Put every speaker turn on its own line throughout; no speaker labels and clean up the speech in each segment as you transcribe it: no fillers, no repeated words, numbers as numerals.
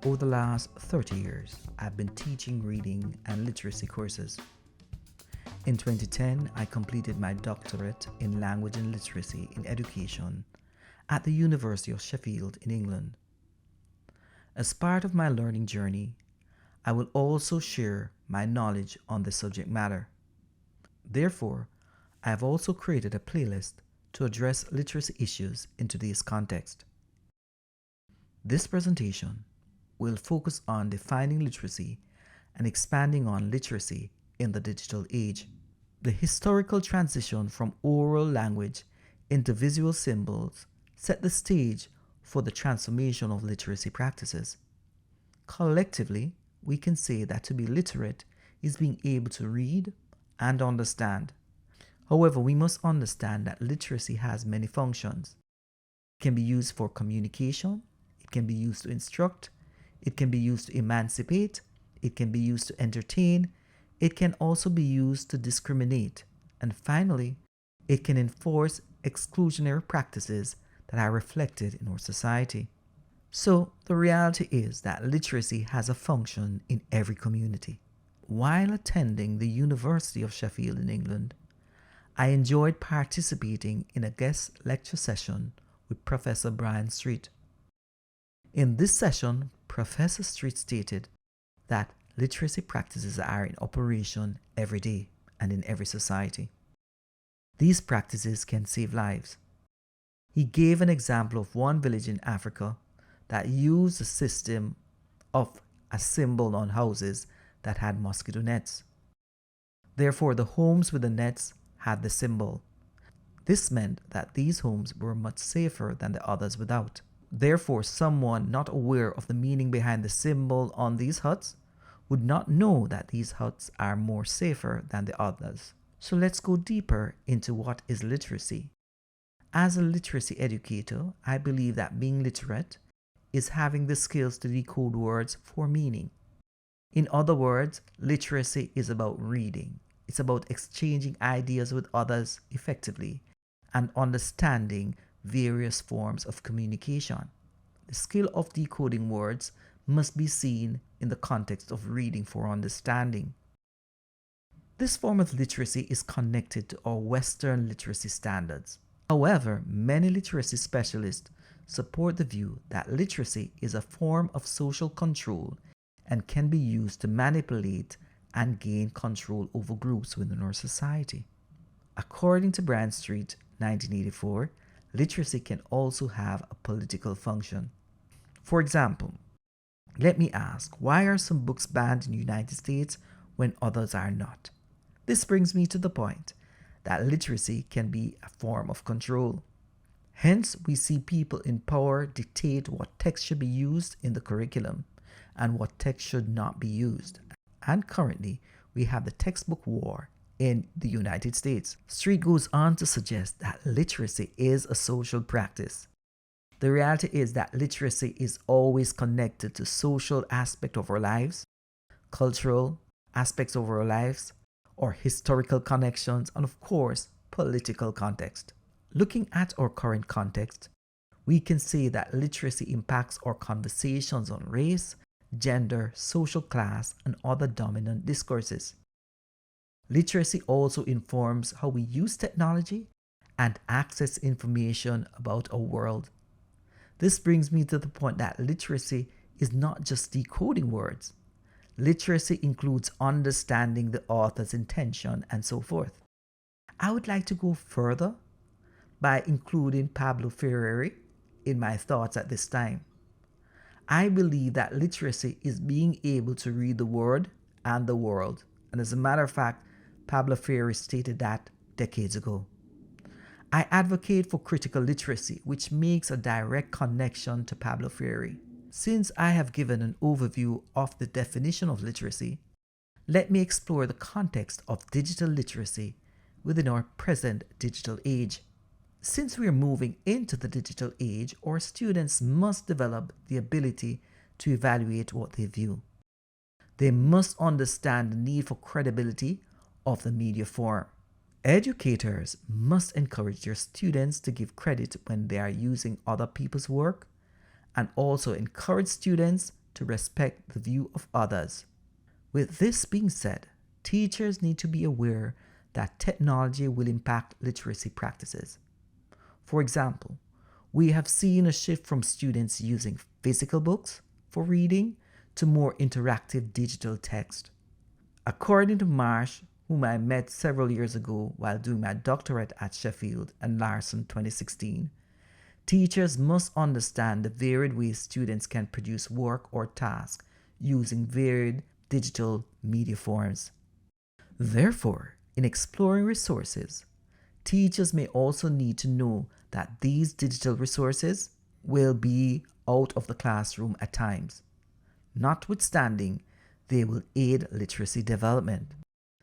Over the last 30 years, I've been teaching reading and literacy courses. In 2010, I completed my doctorate in language and literacy in education at the University of Sheffield in England. As part of my learning journey, I will also share my knowledge on the subject matter. Therefore, I have also created a playlist to address literacy issues in today's context. This presentation will focus on defining literacy and expanding on literacy in the digital age. The historical transition from oral language into visual symbols set the stage for the transformation of literacy practices. Collectively, we can say that to be literate is being able to read and understand. However, we must understand that literacy has many functions. It can be used for communication, it can be used to instruct, it can be used to emancipate, it can be used to entertain, it can also be used to discriminate, and finally, it can enforce exclusionary practices that are reflected in our society. So, the reality is that literacy has a function in every community. While attending the University of Sheffield in England, I enjoyed participating in a guest lecture session with Professor Brian Street. In this session, Professor Street stated that literacy practices are in operation every day and in every society. These practices can save lives. He gave an example of one village in Africa that used a system of a symbol on houses that had mosquito nets. Therefore, the homes with the nets had the symbol. This meant that these homes were much safer than the others without. Therefore, someone not aware of the meaning behind the symbol on these huts would not know that these huts are more safer than the others. So let's go deeper into what is literacy. As a literacy educator, I believe that being literate is having the skills to decode words for meaning. In other words, literacy is about reading. It's about exchanging ideas with others effectively and understanding various forms of communication. The skill of decoding words must be seen in the context of reading for understanding. This form of literacy is connected to our Western literacy standards. However, many literacy specialists support the view that literacy is a form of social control and can be used to manipulate and gain control over groups within our society. According to Brian Street, 1984, literacy can also have a political function. For example, let me ask, why are some books banned in the United States when others are not? This brings me to the point that literacy can be a form of control. Hence, we see people in power dictate what text should be used in the curriculum and what text should not be used. And currently, we have the textbook war in the United States. Street goes on to suggest that literacy is a social practice. The reality is that literacy is always connected to social aspect of our lives, cultural aspects of our lives, or historical connections, and of course, political context. Looking at our current context, we can say that literacy impacts our conversations on race, gender, social class, and other dominant discourses. Literacy also informs how we use technology and access information about our world. This brings me to the point that literacy is not just decoding words. Literacy includes understanding the author's intention and so forth. I would like to go further by including Pablo Freire in my thoughts at this time. I believe that literacy is being able to read the word and the world. And as a matter of fact, Pablo Freire stated that decades ago. I advocate for critical literacy, which makes a direct connection to Pablo Freire. Since I have given an overview of the definition of literacy, let me explore the context of digital literacy within our present digital age. Since we are moving into the digital age, our students must develop the ability to evaluate what they view. They must understand the need for credibility of the media form. Educators must encourage their students to give credit when they are using other people's work, and also encourage students to respect the view of others. With this being said, teachers need to be aware that technology will impact literacy practices. For example, we have seen a shift from students using physical books for reading to more interactive digital text. According to Marsh, whom I met several years ago while doing my doctorate at Sheffield and Larson 2016, teachers must understand the varied ways students can produce work or tasks using varied digital media forms. Therefore, in exploring resources, teachers may also need to know that these digital resources will be out of the classroom at times. Notwithstanding, they will aid literacy development.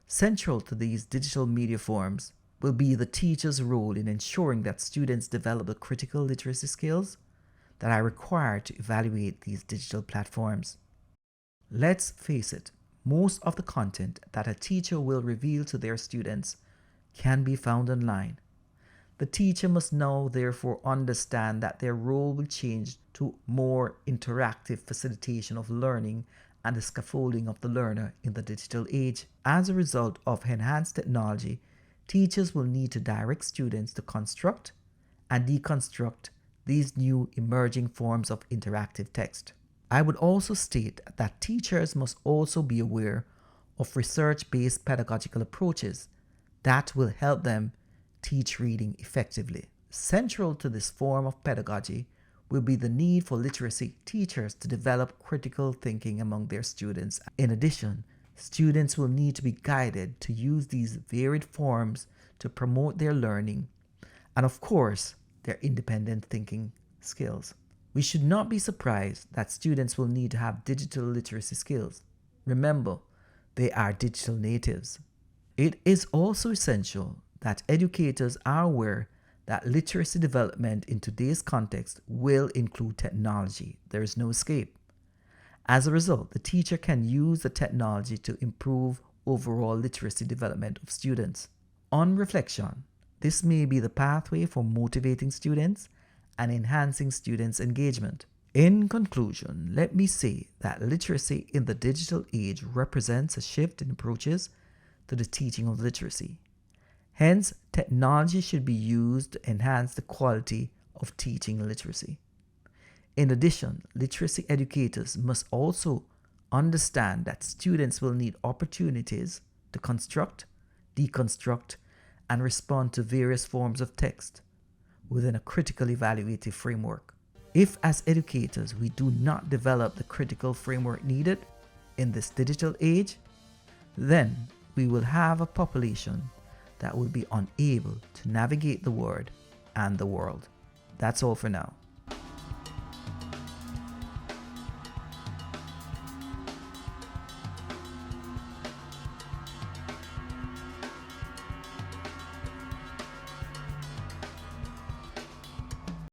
Central to these digital media forms will be the teacher's role in ensuring that students develop the critical literacy skills that are required to evaluate these digital platforms. Let's face it, most of the content that a teacher will reveal to their students can be found online. The teacher must now therefore understand that their role will change to more interactive facilitation of learning and the scaffolding of the learner in the digital age. As a result of enhanced technology, teachers will need to direct students to construct and deconstruct these new emerging forms of interactive text. I would also state that teachers must also be aware of research-based pedagogical approaches that will help them teach reading effectively. Central to this form of pedagogy will be the need for literacy teachers to develop critical thinking among their students. In addition, students will need to be guided to use these varied forms to promote their learning and, of course, their independent thinking skills. We should not be surprised that students will need to have digital literacy skills. Remember, they are digital natives. It is also essential that educators are aware that literacy development in today's context will include technology. There is no escape. As a result, the teacher can use the technology to improve overall literacy development of students. On reflection, this may be the pathway for motivating students and enhancing students' engagement. In conclusion, let me say that literacy in the digital age represents a shift in approaches to the teaching of literacy. Hence, technology should be used to enhance the quality of teaching literacy. In addition, literacy educators must also understand that students will need opportunities to construct, deconstruct, and respond to various forms of text within a critical evaluative framework. If as educators we do not develop the critical framework needed in this digital age, then we will have a population that will be unable to navigate the word and the world. That's all for now.